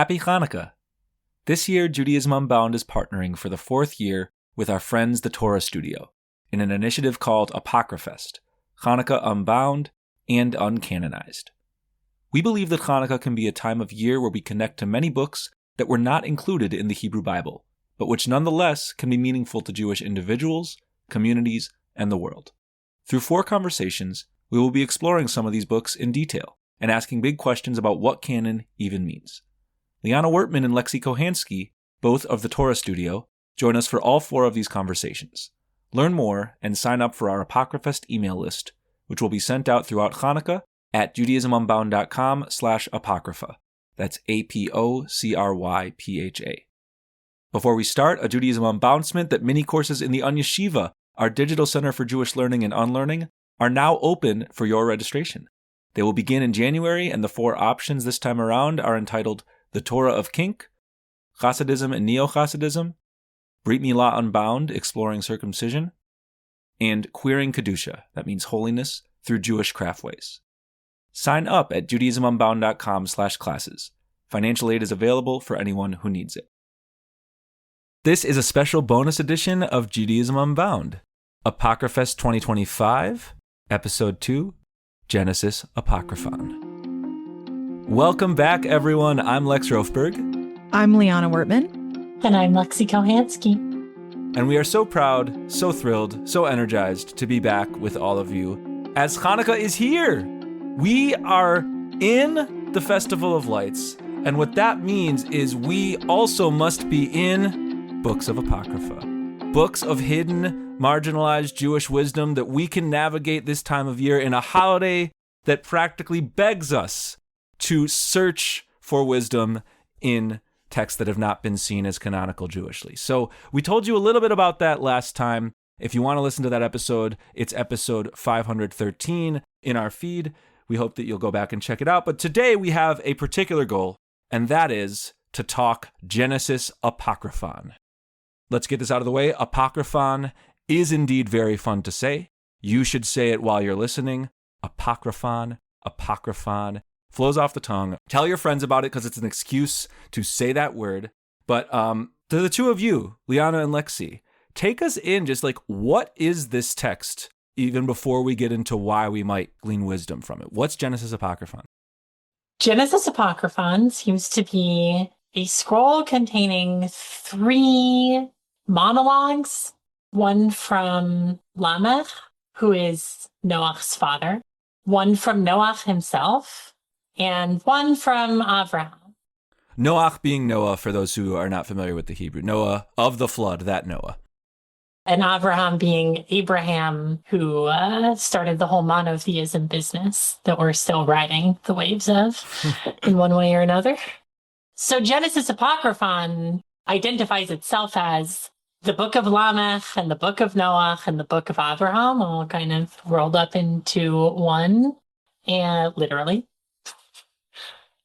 Happy Hanukkah! This year, Judaism Unbound is partnering for the fourth year with our friends the Torah Studio in an initiative called ApocryFest, Hanukkah Unbound and Uncanonized. We believe that Hanukkah can be a time of year where we connect to many books that were not included in the Hebrew Bible, but which nonetheless can be meaningful to Jewish individuals, communities, and the world. Through 4 conversations, we will be exploring some of these books in detail and asking big questions about what canon even means. Liana Wertman and Lexi Kohansky, both of the Torah Studio, join us for all 4 of these conversations. Learn more and sign up for our ApocryFest email list, which will be sent out throughout Hanukkah at judaismunbound.com/apocrypha. That's APOCRYPHA. Before we start, a Judaism Unbouncement that mini courses in the Onion Yeshiva, our digital center for Jewish learning and unlearning, are now open for your registration. They will begin in January, and the 4 options this time around are entitled The Torah of Kink, Hasidism and Neo-Hasidism, Brit Milah Unbound, Exploring Circumcision, and Queering Kedusha, that means holiness, through Jewish craftways. Sign up at judaismunbound.com/classes. Financial aid is available for anyone who needs it. This is a special bonus edition of Judaism Unbound, ApocryFest 2025, Episode 2, Genesis Apocryphon. Welcome back, everyone. I'm Lex Rofberg. I'm Liana Wertman. And I'm Lexi Kohansky. And we are so proud, so thrilled, so energized to be back with all of you as Hanukkah is here. We are in the Festival of Lights, and what that means is we also must be in books of Apocrypha, books of hidden, marginalized Jewish wisdom that we can navigate this time of year in a holiday that practically begs us to search for wisdom in texts that have not been seen as canonical Jewishly. So we told you a little bit about that last time. If you want to listen to that episode, it's episode 513 in our feed. We hope that you'll go back and check it out. But today we have a particular goal, and that is to talk Genesis Apocryphon. Let's get this out of the way. Apocryphon is indeed very fun to say. You should say it while you're listening. Apocryphon, Apocryphon. Flows off the tongue. Tell your friends about it because it's an excuse to say that word. But to the two of you, Liana and Lexi, take us in just like, what is this text, even before we get into why we might glean wisdom from it? What's Genesis Apocryphon? Genesis Apocryphon seems to be a scroll containing 3 monologues, one from Lamech, who is Noah's father, one from Noah himself, and one from Avraham. Noah being Noah, for those who are not familiar with the Hebrew. Noah of the flood, that Noah. And Avraham being Abraham, who started the whole monotheism business that we're still riding the waves of in one way or another. So Genesis Apocryphon identifies itself as the book of Lamech and the book of Noah and the book of Avraham, all kind of rolled up into one, and literally.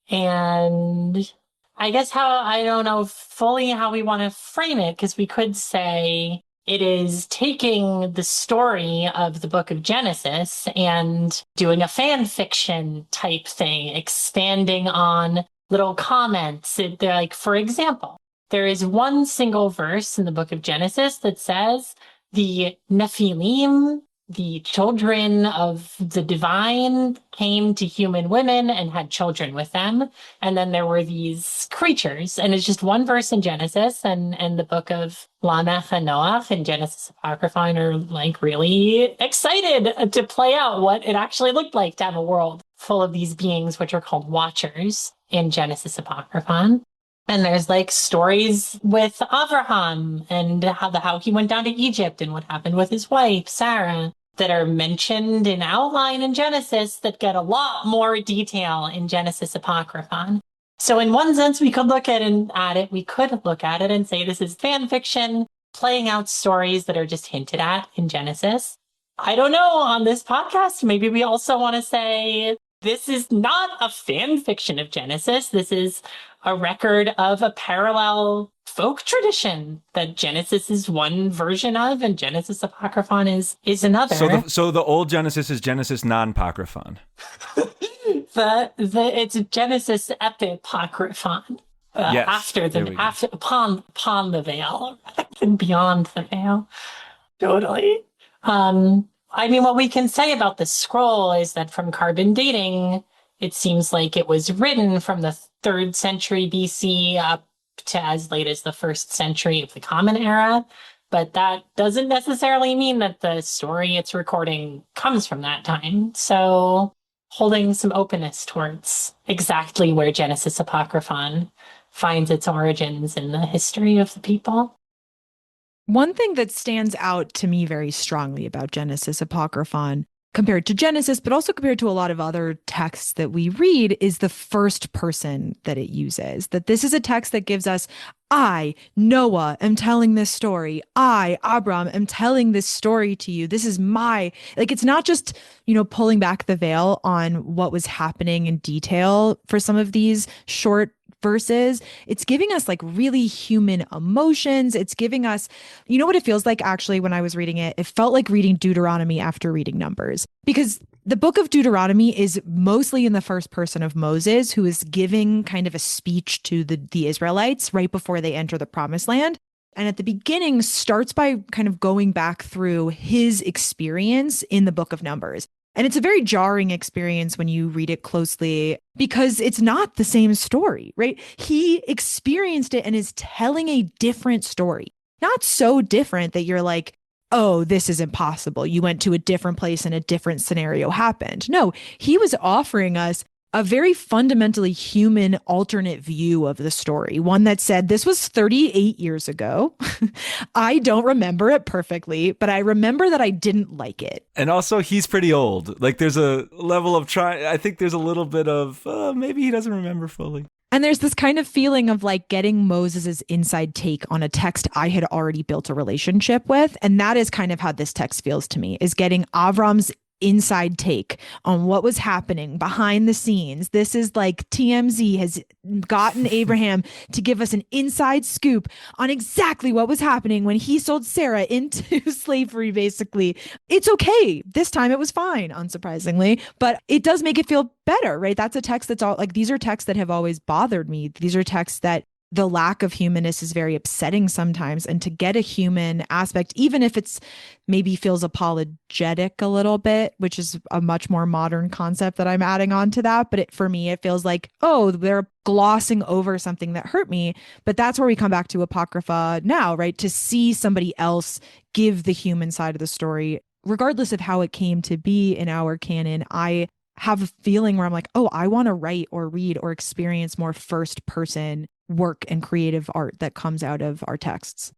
And I guess I don't know fully how we want to frame it, because we could say it is taking the story of the book of Genesis and doing a fan fiction type thing, expanding on little comments. They're like, for example, there is one single verse in the book of Genesis that says the Nephilim, the children of the divine, came to human women and had children with them. And then there were these creatures. And it's just one verse in Genesis, and the book of Lamech and Noah and Genesis Apocryphon are like really excited to play out what it actually looked like to have a world full of these beings, which are called watchers in Genesis Apocryphon. And there's like stories with Avraham and how he went down to Egypt and what happened with his wife, Sarah, that are mentioned in outline in Genesis that get a lot more detail in Genesis Apocryphon. So in one sense, we could look at it, we could look at it and say this is fan fiction, playing out stories that are just hinted at in Genesis. I don't know, on this podcast, maybe we also want to say this is not a fan fiction of Genesis. This is a record of a parallel folk tradition that Genesis is one version of and Genesis Apocryphon is another. So the old Genesis is Genesis non-Apocryphon. It's Genesis Apocryphon. Yes, after there the we go. after upon the veil and beyond the veil. Totally. I mean, what we can say about the scroll is that from carbon dating, it seems like it was written from the 3rd century BC up to as late as the 1st century of the Common Era. But that doesn't necessarily mean that the story it's recording comes from that time. So holding some openness towards exactly where Genesis Apocryphon finds its origins in the history of the people. One thing that stands out to me very strongly about Genesis Apocryphon, compared to Genesis, but also compared to a lot of other texts that we read, is the first person that it uses. That this is a text that gives us, I, Noah, am telling this story. I, Abram, am telling this story to you. This is my, like, it's not just, pulling back the veil on what was happening in detail for some of these short verses. It's giving us like really human emotions. It's giving us, what it feels like actually when I was reading it? It felt like reading Deuteronomy after reading Numbers, because the book of Deuteronomy is mostly in the first person of Moses, who is giving kind of a speech to the Israelites right before they enter the promised land. And at the beginning starts by kind of going back through his experience in the book of Numbers. And it's a very jarring experience when you read it closely because it's not the same story, right? He experienced it and is telling a different story. Not so different that you're like, oh, this is impossible. You went to a different place and a different scenario happened. No, he was offering us a very fundamentally human alternate view of the story, one that said, this was 38 years ago. I don't remember it perfectly, but I remember that I didn't like it. And also, he's pretty old. Like, there's a level of I think there's a little bit of maybe he doesn't remember fully. And there's this kind of feeling of like getting Moses's inside take on a text I had already built a relationship with. And that is kind of how this text feels to me, is getting Avram's inside take on what was happening behind the scenes. This is like TMZ has gotten Abraham to give us an inside scoop on exactly what was happening when he sold Sarah into slavery, basically. It's okay. This time it was fine, unsurprisingly, but it does make it feel better, right? That's a text that's all like, these are texts that have always bothered me. These are texts that the lack of humanness is very upsetting sometimes. And to get a human aspect, even if it's maybe feels apologetic a little bit, which is a much more modern concept that I'm adding on to that. But for me, it feels like, oh, they're glossing over something that hurt me. But that's where we come back to Apocrypha now, right? To see somebody else give the human side of the story, regardless of how it came to be in our canon. I have a feeling where I'm like, oh, I want to write or read or experience more first person work and creative art that comes out of our texts.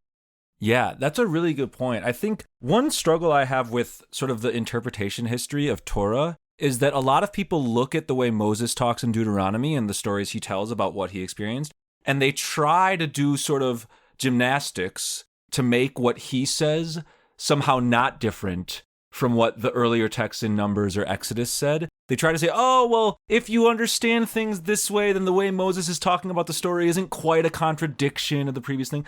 Yeah, that's a really good point. I think one struggle I have with sort of the interpretation history of Torah is that a lot of people look at the way Moses talks in Deuteronomy and the stories he tells about what he experienced, and they try to do sort of gymnastics to make what he says somehow not different from what the earlier texts in Numbers or Exodus said. They try to say, oh, well, if you understand things this way, then the way Moses is talking about the story isn't quite a contradiction of the previous thing.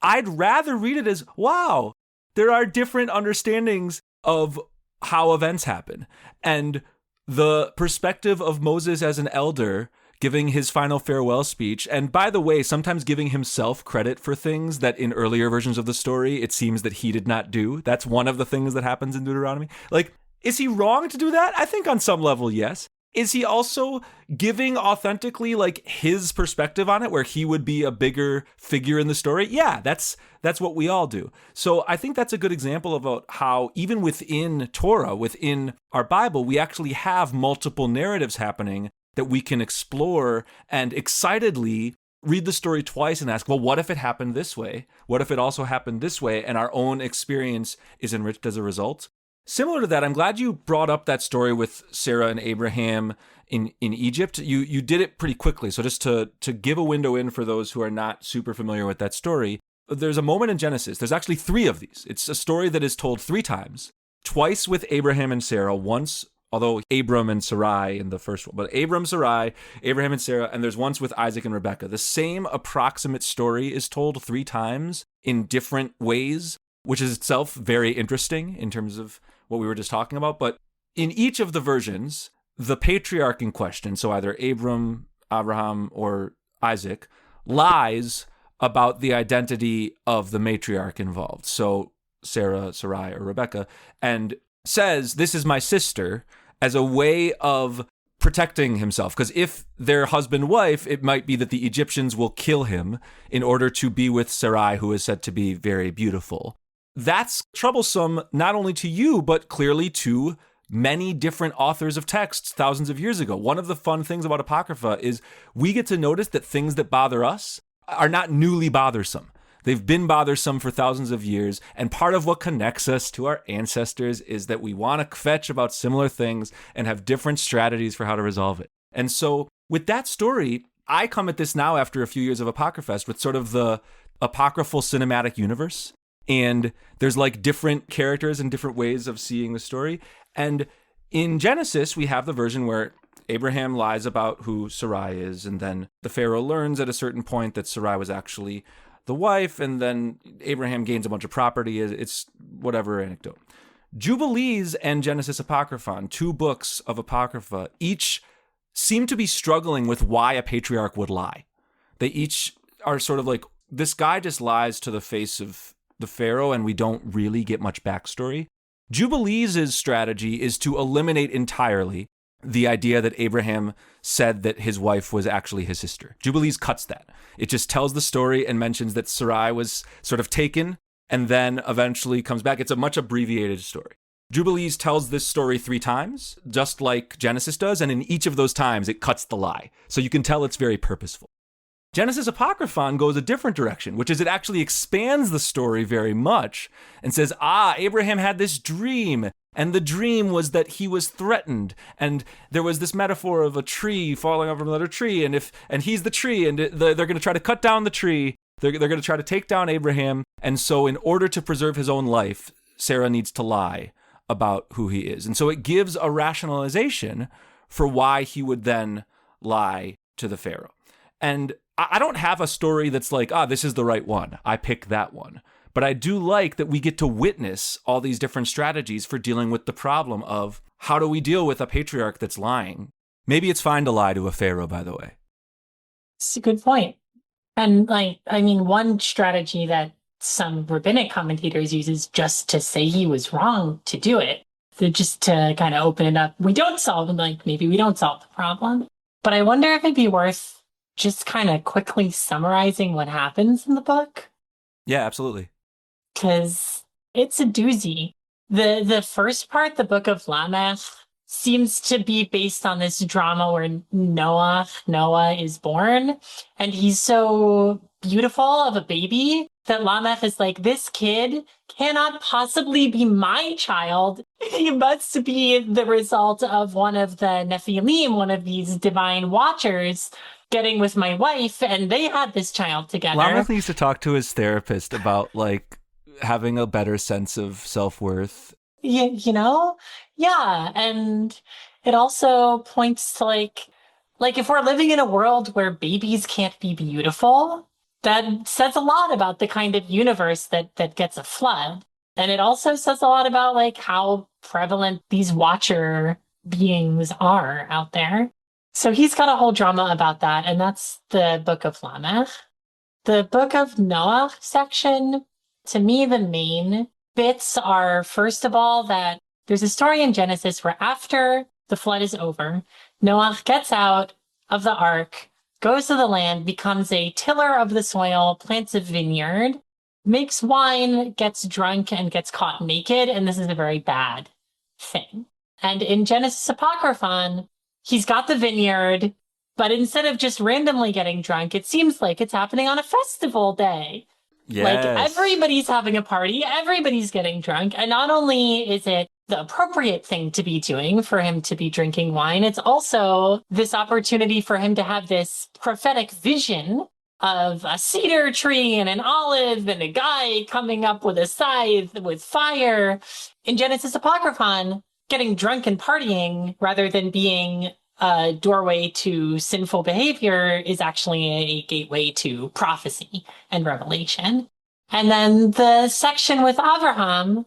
I'd rather read it as, wow, there are different understandings of how events happen. And the perspective of Moses as an elder giving his final farewell speech, and by the way, sometimes giving himself credit for things that in earlier versions of the story, it seems that he did not do. That's one of the things that happens in Deuteronomy. Like, is he wrong to do that? I think on some level, yes. Is he also giving authentically like his perspective on it, where he would be a bigger figure in the story? Yeah, that's what we all do. So I think that's a good example about how even within Torah, within our Bible, we actually have multiple narratives happening that we can explore and excitedly read the story twice and ask, well, what if it happened this way? What if it also happened this way? And our own experience is enriched as a result. Similar to that, I'm glad you brought up that story with Sarah and Abraham in Egypt. You did it pretty quickly. So just to give a window in for those who are not super familiar with that story, there's a moment in Genesis. There's actually 3 of these. It's a story that is told 3 times. Twice with Abraham and Sarah, once, although Abram and Sarai in the first one, but Abram, Sarai, Abraham and Sarah, and there's once with Isaac and Rebekah. The same approximate story is told 3 times in different ways, which is itself very interesting in terms of what we were just talking about. But in each of the versions, the patriarch in question, so either Abraham or Isaac, lies about the identity of the matriarch involved. So Sarah, Sarai, or Rebecca, and says, "This is my sister," as a way of protecting himself. Because if they're husband-wife, it might be that the Egyptians will kill him in order to be with Sarai, who is said to be very beautiful. That's troublesome not only to you, but clearly to many different authors of texts thousands of years ago. One of the fun things about Apocrypha is we get to notice that things that bother us are not newly bothersome. They've been bothersome for thousands of years, and part of what connects us to our ancestors is that we want to fetch about similar things and have different strategies for how to resolve it. And so with that story, I come at this now after a few years of ApocryFest with sort of the apocryphal cinematic universe. And there's like different characters and different ways of seeing the story. And in Genesis, we have the version where Abraham lies about who Sarai is, and then the Pharaoh learns at a certain point that Sarai was actually the wife, and then Abraham gains a bunch of property. It's whatever anecdote. Jubilees and Genesis Apocryphon, two books of Apocrypha, each seem to be struggling with why a patriarch would lie. They each are sort of like, this guy just lies to the face of the Pharaoh, and we don't really get much backstory. Jubilees' strategy is to eliminate entirely the idea that Abraham said that his wife was actually his sister. Jubilees cuts that. It just tells the story and mentions that Sarai was sort of taken and then eventually comes back. It's a much abbreviated story. Jubilees tells this story 3 times, just like Genesis does, and in each of those times it cuts the lie. So you can tell it's very purposeful. Genesis Apocryphon goes a different direction, which is it actually expands the story very much and says, Abraham had this dream, and the dream was that he was threatened, and there was this metaphor of a tree falling over another tree, and he's the tree, and they're going to try to cut down the tree. They're going to try to take down Abraham, and so in order to preserve his own life, Sarah needs to lie about who he is. And so it gives a rationalization for why he would then lie to the Pharaoh. And I don't have a story that's like, this is the right one, I pick that one. But I do like that we get to witness all these different strategies for dealing with the problem of how do we deal with a patriarch that's lying? Maybe it's fine to lie to a Pharaoh, by the way. It's a good point. And one strategy that some rabbinic commentators use is just to say he was wrong to do it. So just to kind of open it up. Maybe we don't solve the problem. But I wonder if it'd be worth just kind of quickly summarizing what happens in the book. Yeah, absolutely. Because it's a doozy. The first part, the book of Lamech, seems to be based on this drama where Noah is born, and he's so beautiful of a baby that Lamech is like, this kid cannot possibly be my child. He must be the result of one of the Nephilim, one of these divine watchers, getting with my wife, and they had this child together. Lamech needs to talk to his therapist about having a better sense of self-worth. Yeah, Yeah, and it also points to if we're living in a world where babies can't be beautiful, that says a lot about the kind of universe that gets a flood. And it also says a lot about how prevalent these watcher beings are out there. So he's got a whole drama about that, and that's the Book of Lamech. The Book of Noah section, to me, the main bits are, first of all, that there's a story in Genesis where after the flood is over, Noah gets out of the ark, goes to the land, becomes a tiller of the soil, plants a vineyard, makes wine, gets drunk, and gets caught naked, and this is a very bad thing. And in Genesis Apocryphon, he's got the vineyard, but instead of just randomly getting drunk, it seems like it's happening on a festival day. Yes. Everybody's having a party, everybody's getting drunk, and not only is it the appropriate thing to be doing for him to be drinking wine, it's also this opportunity for him to have this prophetic vision of a cedar tree and an olive and a guy coming up with a scythe with fire. In Genesis Apocryphon, getting drunk and partying, rather than being a doorway to sinful behavior, is actually a gateway to prophecy and revelation. And then the section with Abraham,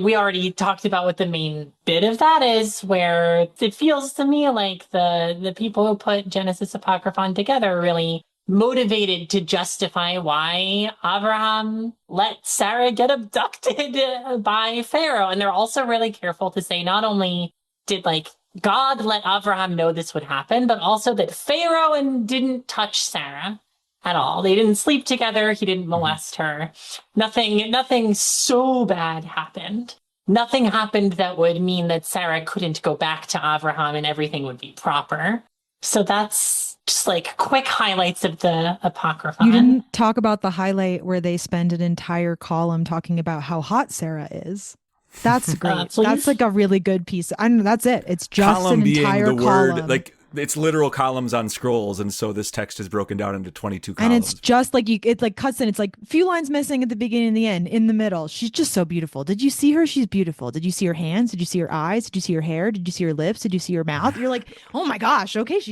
we already talked about what the main bit of that is, where it feels to me like the people who put Genesis Apocryphon together really motivated to justify why Abraham let Sarah get abducted by Pharaoh. And they're also really careful to say not only did like God let Abraham know this would happen, but also that Pharaoh didn't touch Sarah at all. They didn't sleep together. He didn't molest her. Nothing so bad happened. Nothing happened that would mean that Sarah couldn't go back to Abraham and everything would be proper. So that's just like quick highlights of the Apocryphon. You didn't talk about the highlight where they spend an entire column talking about how hot Sarah is. That's great. That's like a really good piece. I don't know. That's it. It's just column an entire being the column. word, like it's literal columns on scrolls, and so this text is broken down into 22 columns. And it's just like it like cuts in. It's like a few lines missing at the beginning and the end. In the middle, she's just so beautiful. Did you see her? She's beautiful. Did you see her hands? Did you see her eyes? Did you see her hair? Did you see her lips? Did you see her mouth? You're like, oh my gosh, okay,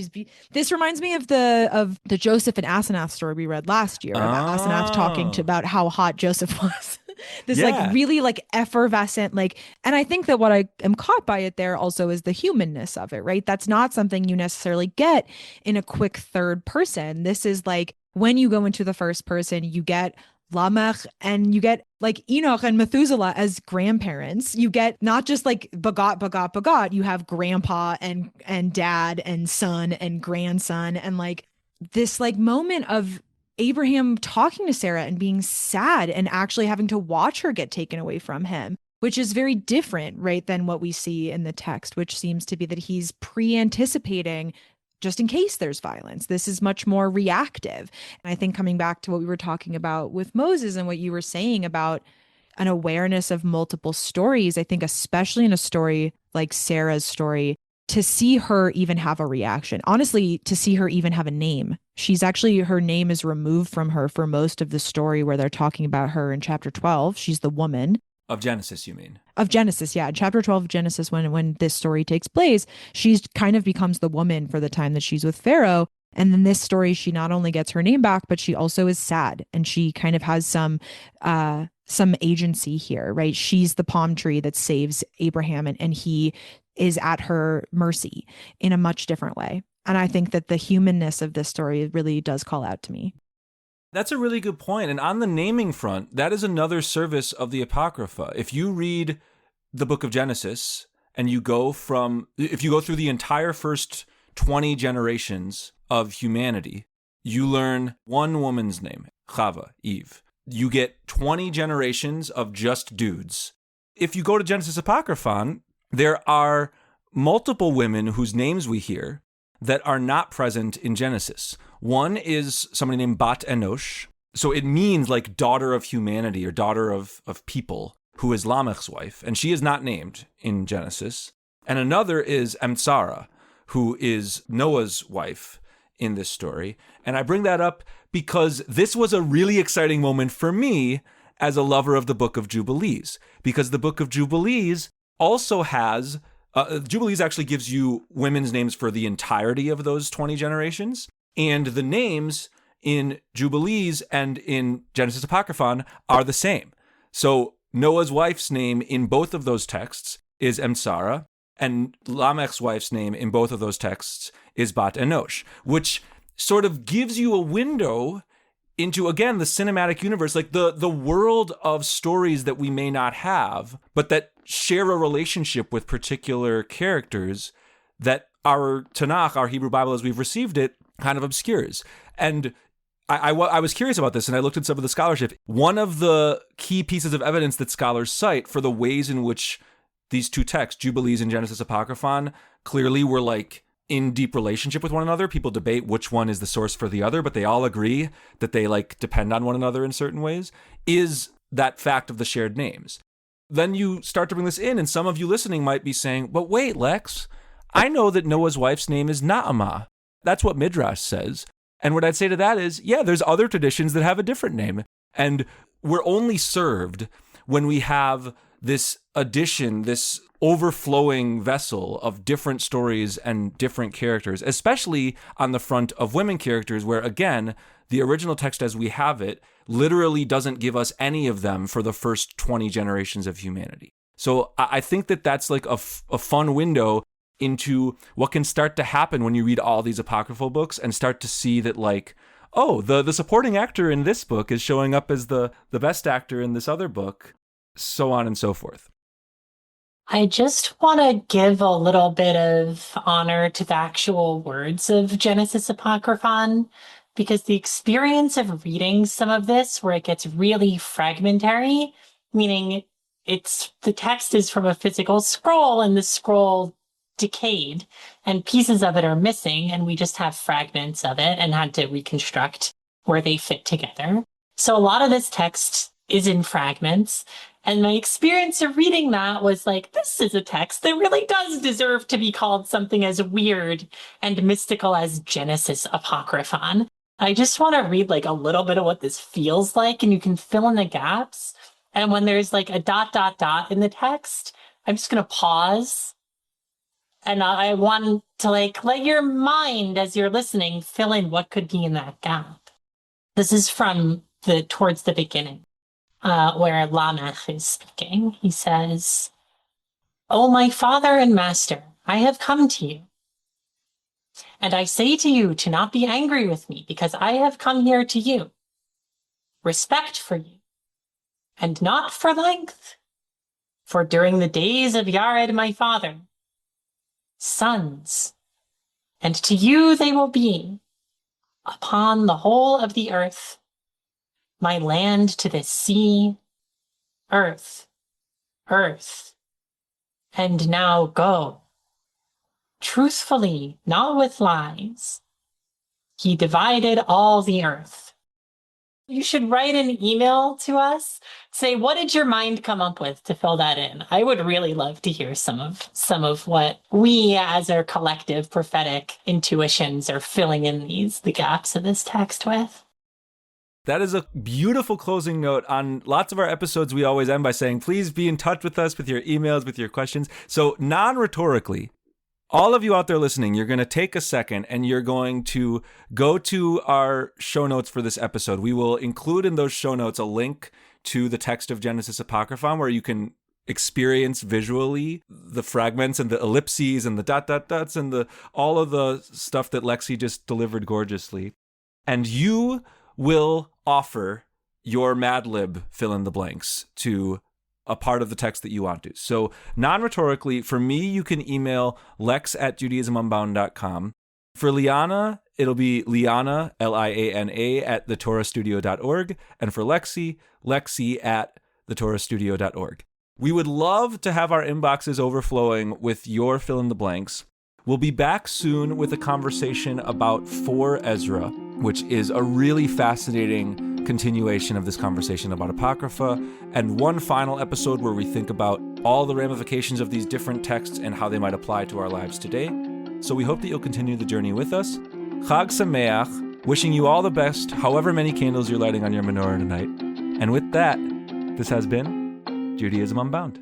this reminds me of the Joseph and Asenath story we read last year about Asenath talking about how hot Joseph was. This like really like effervescent, like, and I think that what I am caught by it there also is the humanness of it, right? That's not something you necessarily get in a quick third person. This is like when you go into the first person, you get Lamech and you get like Enoch and Methuselah as grandparents. You get not just like begot. You have grandpa and dad and son and grandson, and like this like moment of Abraham talking to Sarah and being sad and actually having to watch her get taken away from him, which is very different, right, than what we see in the text, which seems to be that he's pre-anticipating just in case there's violence. This is much more reactive. And I think coming back to what we were talking about with Moses and what you were saying about an awareness of multiple stories, I think especially in a story like Sarah's story, to see her even have a reaction, honestly, to see her even have a name. Her name is removed from her for most of the story where they're talking about her in chapter 12. She's the woman. Of Genesis, you mean? Of Genesis, yeah. Chapter 12 of Genesis, when this story takes place, she's kind of becomes the woman for the time that she's with Pharaoh. And then this story, she not only gets her name back, but she also is sad. And she kind of has some agency here, right? She's the palm tree that saves Abraham, and he is at her mercy in a much different way. And I think that the humanness of this story really does call out to me. That's a really good point. And on the naming front, that is another service of the Apocrypha. If you read the book of Genesis and if you go through the entire first 20 generations of humanity, you learn one woman's name, Chava, Eve. You get 20 generations of just dudes. If you go to Genesis Apocryphon, there are multiple women whose names we hear that are not present in Genesis. One is somebody named Bat Enosh. So it means like daughter of humanity or daughter of people, who is Lamech's wife. And she is not named in Genesis. And another is Emtsara, who is Noah's wife in this story. And I bring that up because this was a really exciting moment for me as a lover of the Book of Jubilees, because the Book of Jubilees also has, Jubilees actually gives you women's names for the entirety of those 20 generations. And the names in Jubilees and in Genesis Apocryphon are the same. So Noah's wife's name in both of those texts is Emtsara, and Lamech's wife's name in both of those texts is Bat Enosh, which sort of gives you a window into, again, the cinematic universe, like the world of stories that we may not have, but that share a relationship with particular characters that our Tanakh, our Hebrew Bible as we've received it, kind of obscures. And I was curious about this, and I looked at some of the scholarship. One of the key pieces of evidence that scholars cite for the ways in which these two texts, Jubilees and Genesis Apocryphon, clearly were like in deep relationship with one another. People debate which one is the source for the other, but they all agree that they like depend on one another in certain ways, is that fact of the shared names. Then you start to bring this in, and some of you listening might be saying, but wait, Lex, I know that Noah's wife's name is Naamah. That's what Midrash says. And what I'd say to that is, yeah, there's other traditions that have a different name. And we're only served when we have this addition, this overflowing vessel of different stories and different characters, especially on the front of women characters, where, again, the original text as we have it literally doesn't give us any of them for the first 20 generations of humanity. So I think that that's like a fun window into what can start to happen when you read all these apocryphal books and start to see that, like, oh, the supporting actor in this book is showing up as the best actor in this other book, so on and so forth. I just want to give a little bit of honor to the actual words of Genesis Apocryphon, because the experience of reading some of this, where it gets really fragmentary, meaning the text is from a physical scroll and the scroll decayed and pieces of it are missing, and we just have fragments of it and had to reconstruct where they fit together. So a lot of this text is in fragments. And my experience of reading that was like, this is a text that really does deserve to be called something as weird and mystical as Genesis Apocryphon. I just want to read like a little bit of what this feels like, and you can fill in the gaps. And when there's like a ... in the text, I'm just going to pause. And I want to like let your mind, as you're listening, fill in what could be in that gap. This is from towards the beginning. Where Lamech is speaking. He says, "O my father and master, I have come to you. And I say to you to not be angry with me, because I have come here to you. Respect for you, and not for length. For during the days of Yared my father, sons, and to you they will be, upon the whole of the earth, my land to the sea, earth, earth, and now go. Truthfully, not with lies. He divided all the earth." You should write an email to us. Say, what did your mind come up with to fill that in? I would really love to hear some of what we as our collective prophetic intuitions are filling in the gaps of this text with. That is a beautiful closing note. On lots of our episodes, we always end by saying, please be in touch with us with your emails, with your questions. So non-rhetorically, all of you out there listening, you're going to take a second and you're going to go to our show notes for this episode. We will include in those show notes a link to the text of Genesis Apocryphon where you can experience visually the fragments and the ellipses and the ... and all of the stuff that Lexi just delivered gorgeously. And you will offer your Mad Lib fill in the blanks to a part of the text that you want to. So non-rhetorically, for me, you can email lex@judaismunbound.com. For Liana, it'll be Liana, Liana, at thetorastudio.org. And for Lexi, Lexi at thetorastudio.org. We would love to have our inboxes overflowing with your fill in the blanks. We'll be back soon with a conversation about 4 Ezra, which is a really fascinating continuation of this conversation about Apocrypha, and one final episode where we think about all the ramifications of these different texts and how they might apply to our lives today. So we hope that you'll continue the journey with us. Chag Sameach, wishing you all the best, however many candles you're lighting on your menorah tonight. And with that, this has been Judaism Unbound.